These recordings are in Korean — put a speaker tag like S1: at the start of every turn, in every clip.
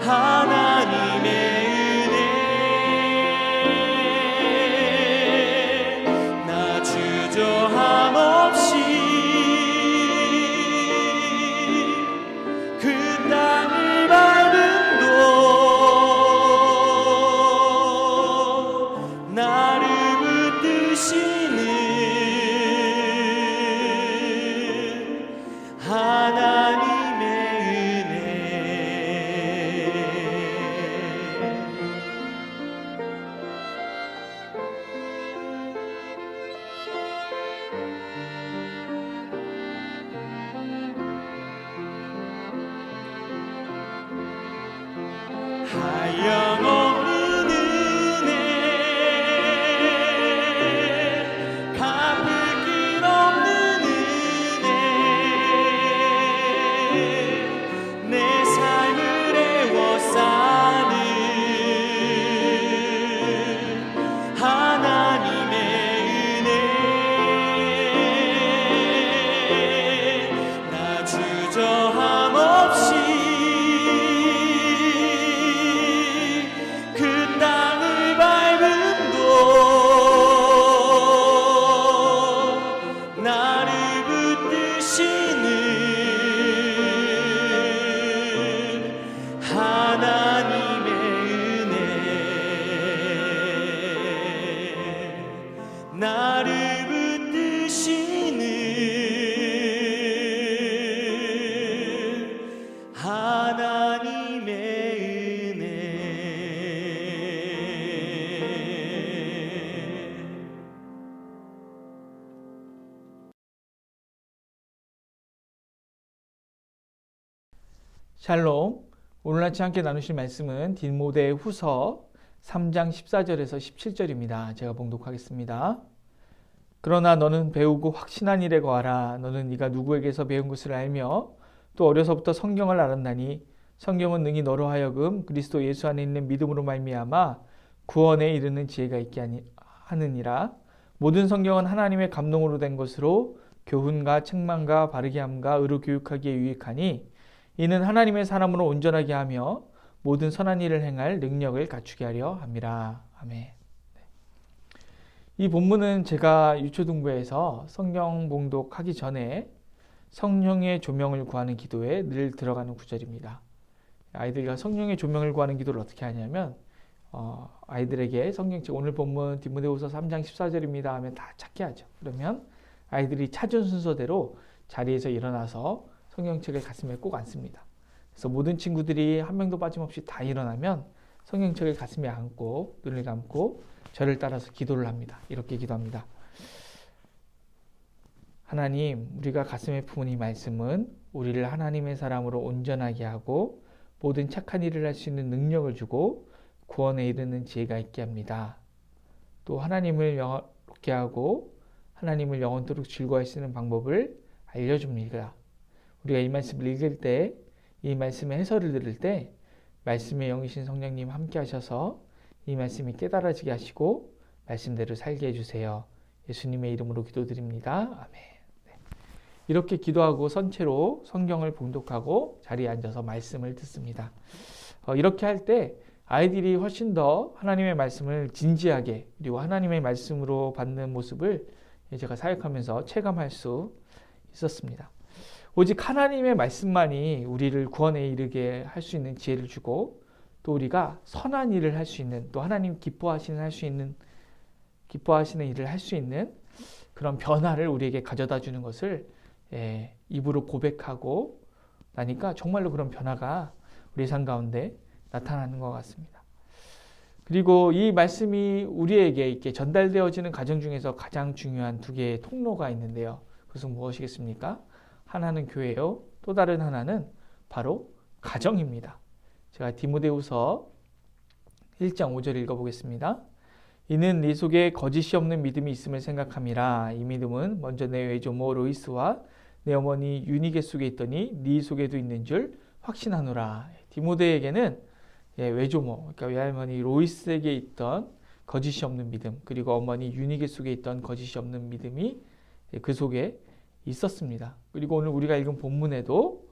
S1: 하나님의 은혜 나 주저함 없이 그 땅을 밟음도 나를 붙드시는 하나님의 은혜 하염없는 은혜 갚을 길 없는 은혜 내 삶을 애워싸는 하나님의 은혜 나 주저함 없이 그 땅을 밟음도 나를 붙드시는 하나님의 은혜 나를 붙드시는 하나님의 은혜
S2: 샬롬. 오늘 아침 함께 나누실 말씀은 디모데 후서 3장 14절에서 17절입니다. 제가 봉독하겠습니다. 그러나 너는 배우고 확신한 일에 거하라. 너는 네가 누구에게서 배운 것을 알며 또 어려서부터 성경을 알았나니 성경은 능히 너로 하여금 그리스도 예수 안에 있는 믿음으로 말미암아 구원에 이르는 지혜가 있게 하느니라. 모든 성경은 하나님의 감동으로 된 것으로 교훈과 책망과 바르게 함과 의로 교육하기에 유익하니 이는 하나님의 사람으로 온전하게 하며 모든 선한 일을 행할 능력을 갖추게 하려 함이라. 아멘. 이 본문은 제가 유초등부에서 성경 봉독하기 전에 성령의 조명을 구하는 기도에 늘 들어가는 구절입니다. 아이들과 성령의 조명을 구하는 기도를 어떻게 하냐면 아이들에게 성경책 오늘 본문 디모데후서 3장 14절입니다 하면 다 찾게 하죠. 그러면 아이들이 찾은 순서대로 자리에서 일어나서 성경책을 가슴에 꼭 안습니다. 그래서 모든 친구들이 한 명도 빠짐없이 다 일어나면 성경책을 가슴에 안고 눈을 감고 저를 따라서 기도를 합니다. 이렇게 기도합니다. 하나님, 우리가 가슴에 품은 이 말씀은 우리를 하나님의 사람으로 온전하게 하고 모든 착한 일을 할 수 있는 능력을 주고 구원에 이르는 지혜가 있게 합니다. 또 하나님을 영화롭게 하고 하나님을 영원토록 즐거워할 수 있는 방법을 알려줍니다. 우리가 이 말씀을 읽을 때, 이 말씀의 해설을 들을 때 말씀의 영이신 성령님 함께 하셔서 이 말씀이 깨달아지게 하시고 말씀대로 살게 해주세요. 예수님의 이름으로 기도드립니다. 아멘. 네. 이렇게 기도하고 선체로 성경을 봉독하고 자리에 앉아서 말씀을 듣습니다. 이렇게 할 때 아이들이 훨씬 더 하나님의 말씀을 진지하게 그리고 하나님의 말씀으로 받는 모습을 제가 사역하면서 체감할 수 있었습니다. 오직 하나님의 말씀만이 우리를 구원에 이르게 할 수 있는 지혜를 주고 또 우리가 선한 일을 할 수 있는 또 하나님 기뻐하시는 일을 할 수 있는 그런 변화를 우리에게 가져다 주는 것을 입으로 고백하고 나니까 정말로 그런 변화가 우리 삶 가운데 나타나는 것 같습니다. 그리고 이 말씀이 우리에게 이렇게 전달되어지는 과정 중에서 가장 중요한 두 개의 통로가 있는데요. 그것은 무엇이겠습니까? 하나는 교회요. 또 다른 하나는 바로 가정입니다. 제가 디모데후서 1장 5절 읽어보겠습니다. 이는 네 속에 거짓이 없는 믿음이 있음을 생각함이라. 이 믿음은 먼저 내 외조모 로이스와 내 어머니 유니게 속에 있더니 네 속에도 있는 줄 확신하노라. 디모데에게는 외조모, 그러니까 외할머니 로이스에게 있던 거짓이 없는 믿음, 그리고 어머니 유니게 속에 있던 거짓이 없는 믿음이 그 속에 있었습니다. 그리고 오늘 우리가 읽은 본문에도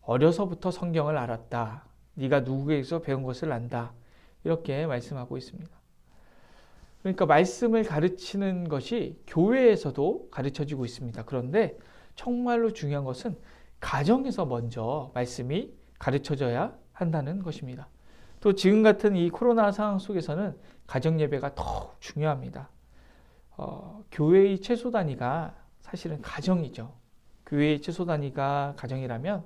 S2: 어려서부터 성경을 알았다. 네가 누구에게서 배운 것을 안다. 이렇게 말씀하고 있습니다. 그러니까 말씀을 가르치는 것이 교회에서도 가르쳐지고 있습니다. 그런데 정말로 중요한 것은 가정에서 먼저 말씀이 가르쳐져야 한다는 것입니다. 또 지금 같은 이 코로나 상황 속에서는 가정 예배가 더욱 중요합니다. 교회의 최소 단위가 사실은 가정이죠. 교회의 최소 단위가 가정이라면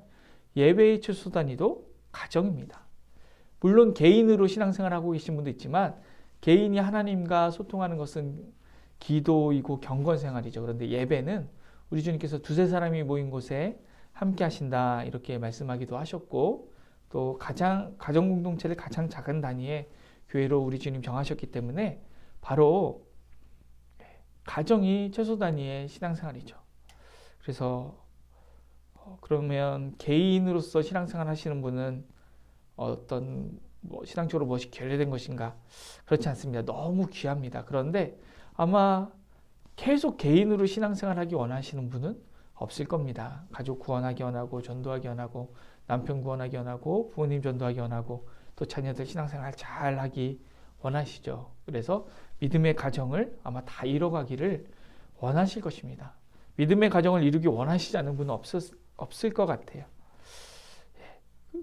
S2: 예배의 최소 단위도 가정입니다. 물론 개인으로 신앙생활하고 계신 분도 있지만 개인이 하나님과 소통하는 것은 기도이고 경건생활이죠. 그런데 예배는 우리 주님께서 두세 사람이 모인 곳에 함께 하신다 이렇게 말씀하기도 하셨고 또 가정 공동체를 가장 작은 단위의 교회로 우리 주님 정하셨기 때문에 바로 가정이 최소 단위의 신앙생활이죠. 그래서 그러면 개인으로서 신앙생활 하시는 분은 어떤 신앙적으로 무엇이 결례된 것인가? 그렇지 않습니다. 너무 귀합니다. 그런데 아마 계속 개인으로 신앙생활하기 원하시는 분은 없을 겁니다. 가족 구원하기 원하고 전도하기 원하고 남편 구원하기 원하고 부모님 전도하기 원하고 또 자녀들 신앙생활 잘하기 원하시죠. 그래서 믿음의 가정을 아마 다 이뤄가기를 원하실 것입니다. 믿음의 가정을 이루기 원하시지 않는 분은 없을 것 같아요.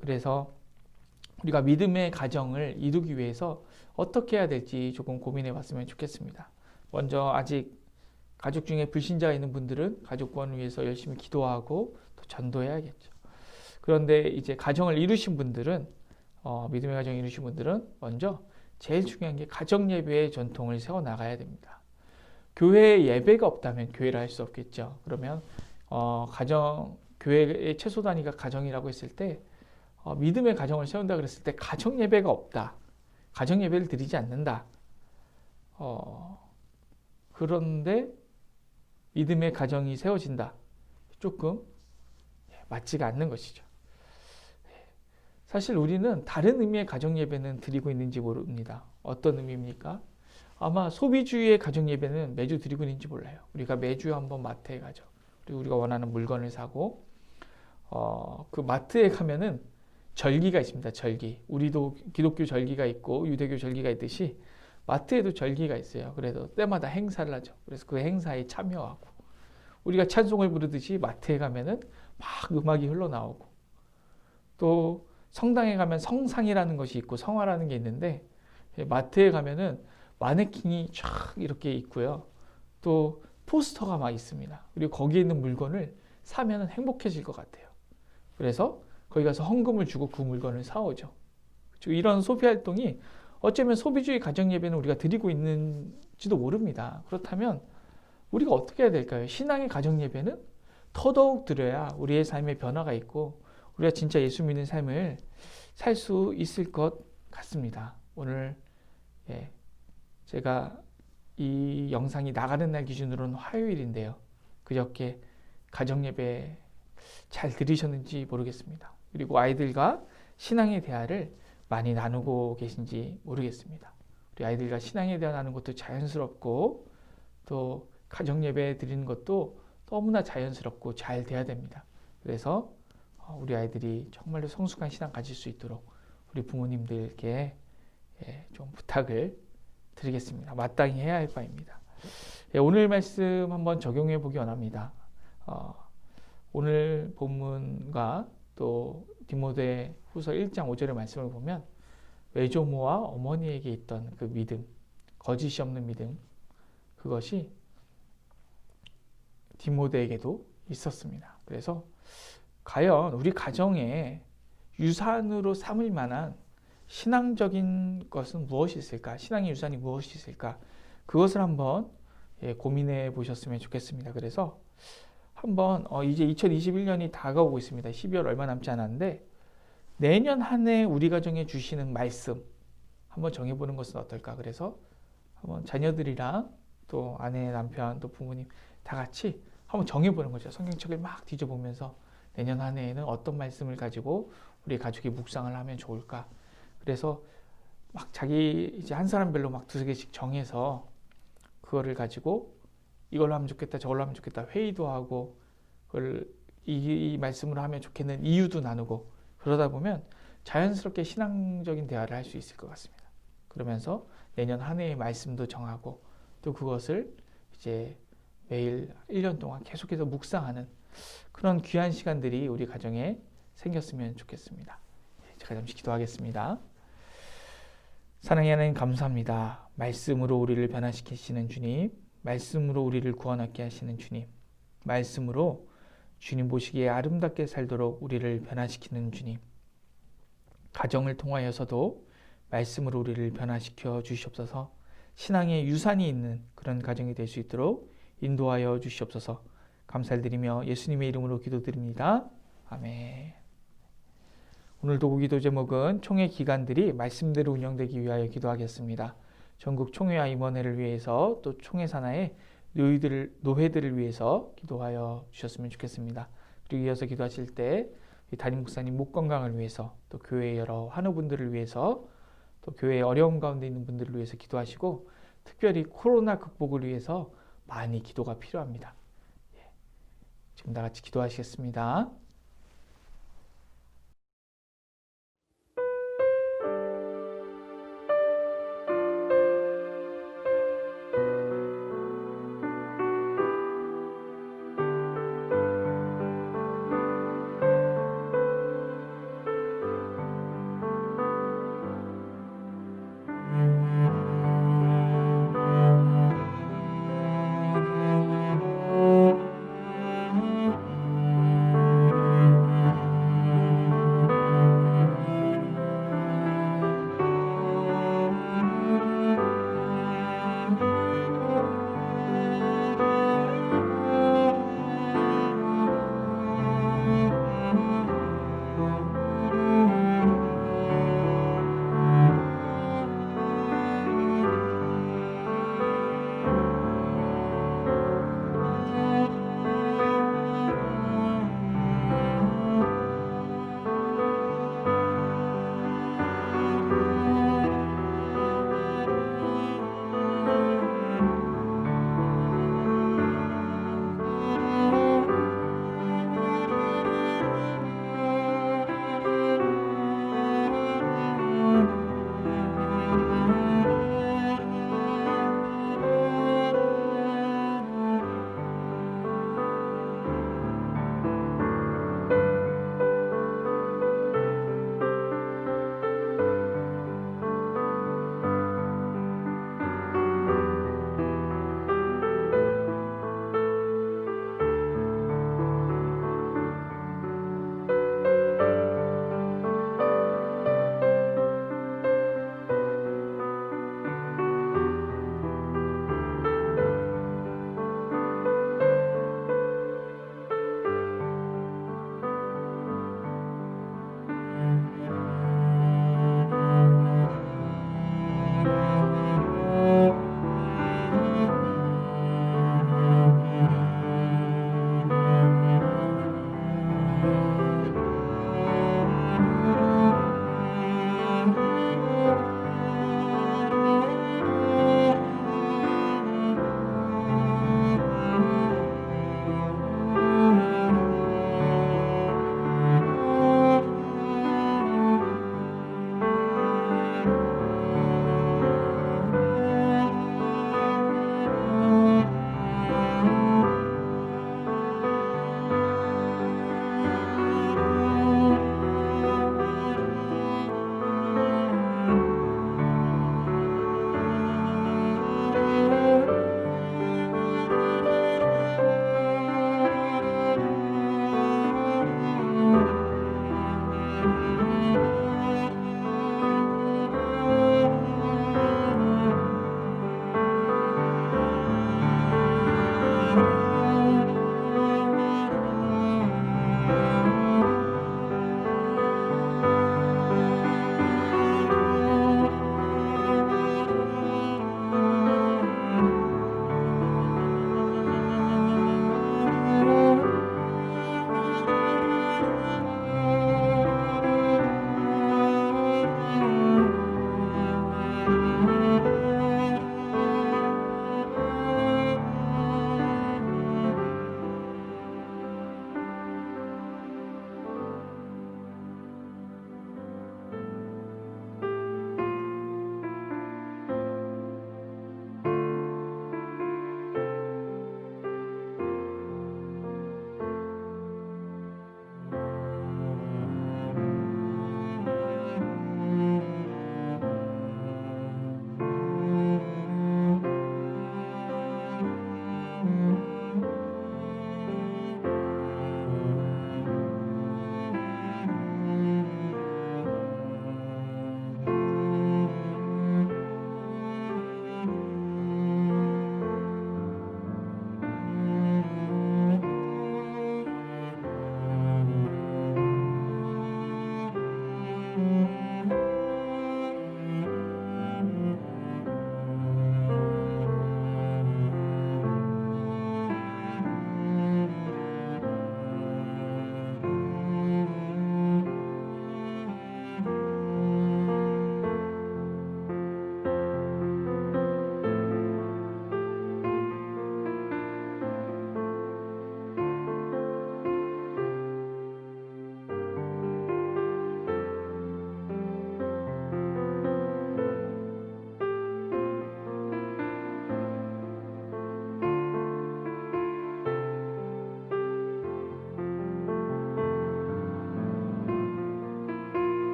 S2: 그래서 우리가 믿음의 가정을 이루기 위해서 어떻게 해야 될지 조금 고민해 봤으면 좋겠습니다. 먼저 아직 가족 중에 불신자가 있는 분들은 가족 구원을 위해서 열심히 기도하고 또 전도해야겠죠. 그런데 이제 가정을 이루신 분들은 믿음의 가정을 이루신 분들은 먼저 제일 중요한 게 가정 예배의 전통을 세워 나가야 됩니다. 교회에 예배가 없다면 교회를 할 수 없겠죠. 그러면 교회의 최소 단위가 가정이라고 했을 때 믿음의 가정을 세운다 그랬을 때 가정 예배가 없다. 가정 예배를 드리지 않는다. 그런데 믿음의 가정이 세워진다. 조금 맞지가 않는 것이죠. 사실 우리는 다른 의미의 가정 예배는 드리고 있는지 모릅니다. 어떤 의미입니까? 아마 소비주의의 가정 예배는 매주 드리고 있는지 몰라요. 우리가 매주 한번 마트에 가죠. 그리고 우리가 원하는 물건을 사고 그 마트에 가면은 절기가 있습니다. 절기. 우리도 기독교 절기가 있고 유대교 절기가 있듯이 마트에도 절기가 있어요. 그래서 때마다 행사를 하죠. 그래서 그 행사에 참여하고 우리가 찬송을 부르듯이 마트에 가면은 막 음악이 흘러나오고 또 성당에 가면 성상이라는 것이 있고 성화라는 게 있는데 마트에 가면은 마네킹이 쫙 이렇게 있고요. 또 포스터가 막 있습니다. 그리고 거기에 있는 물건을 사면은 행복해질 것 같아요. 그래서 거기 가서 헌금을 주고 그 물건을 사오죠. 이런 소비 활동이 어쩌면 소비주의 가정 예배는 우리가 드리고 있는지도 모릅니다. 그렇다면 우리가 어떻게 해야 될까요? 신앙의 가정 예배는 더더욱 드려야 우리의 삶에 변화가 있고 우리가 진짜 예수 믿는 삶을 살 수 있을 것 같습니다. 오늘 제가 이 영상이 나가는 날 기준으로는 화요일인데요. 그저께 가정 예배 잘 들으셨는지 모르겠습니다. 그리고 아이들과 신앙의 대화를 많이 나누고 계신지 모르겠습니다. 우리 아이들과 신앙에 대해 나누는 것도 자연스럽고 또 가정 예배 드리는 것도 너무나 자연스럽고 잘 돼야 됩니다. 그래서 우리 아이들이 정말로 성숙한 신앙 가질 수 있도록 우리 부모님들께 좀 부탁을 드리겠습니다. 마땅히 해야 할 바입니다. 오늘 말씀 한번 적용해 보기 원합니다. 오늘 본문과 또 디모데 후서 1장 5절의 말씀을 보면 외조모와 어머니에게 있던 그 믿음, 거짓이 없는 믿음, 그것이 디모데에게도 있었습니다. 그래서 과연 우리 가정에 유산으로 삼을 만한 신앙적인 것은 무엇이 있을까? 신앙의 유산이 무엇이 있을까? 그것을 한번 고민해 보셨으면 좋겠습니다. 그래서 한번 이제 2021년이 다가오고 있습니다. 12월 얼마 남지 않았는데 내년 한 해 우리 가정에 주시는 말씀 한번 정해보는 것은 어떨까? 그래서 한번 자녀들이랑 또 아내, 남편, 또 부모님 다 같이 한번 정해보는 거죠. 성경책을 막 뒤져보면서 내년 한 해에는 어떤 말씀을 가지고 우리 가족이 묵상을 하면 좋을까? 그래서 막 자기 이제 한 사람별로 막 두세 개씩 정해서 그거를 가지고 이걸로 하면 좋겠다, 저걸로 하면 좋겠다 회의도 하고 그걸 이 말씀으로 하면 좋겠는 이유도 나누고 그러다 보면 자연스럽게 신앙적인 대화를 할 수 있을 것 같습니다. 그러면서 내년 한 해의 말씀도 정하고 또 그것을 이제 매일 1년 동안 계속해서 묵상하는 그런 귀한 시간들이 우리 가정에 생겼으면 좋겠습니다. 제가 잠시 기도하겠습니다. 사랑의 하나님 감사합니다. 말씀으로 우리를 변화시키시는 주님, 말씀으로 우리를 구원하게 하시는 주님, 말씀으로 주님 보시기에 아름답게 살도록 우리를 변화시키는 주님, 가정을 통하여서도 말씀으로 우리를 변화시켜 주시옵소서. 신앙의 유산이 있는 그런 가정이 될 수 있도록 인도하여 주시옵소서. 감사드리며 예수님의 이름으로 기도드립니다. 아멘. 오늘 도구 기도 제목은 총회 기관들이 말씀대로 운영되기 위하여 기도하겠습니다. 전국 총회와 임원회를 위해서 또 총회 산하의 노회들을 위해서 기도하여 주셨으면 좋겠습니다. 그리고 이어서 기도하실 때 담임 목사님 목 건강을 위해서 또 교회의 여러 환우분들을 위해서 또 교회의 어려움 가운데 있는 분들을 위해서 기도하시고 특별히 코로나 극복을 위해서 많이 기도가 필요합니다. 지금 다 같이 기도하시겠습니다.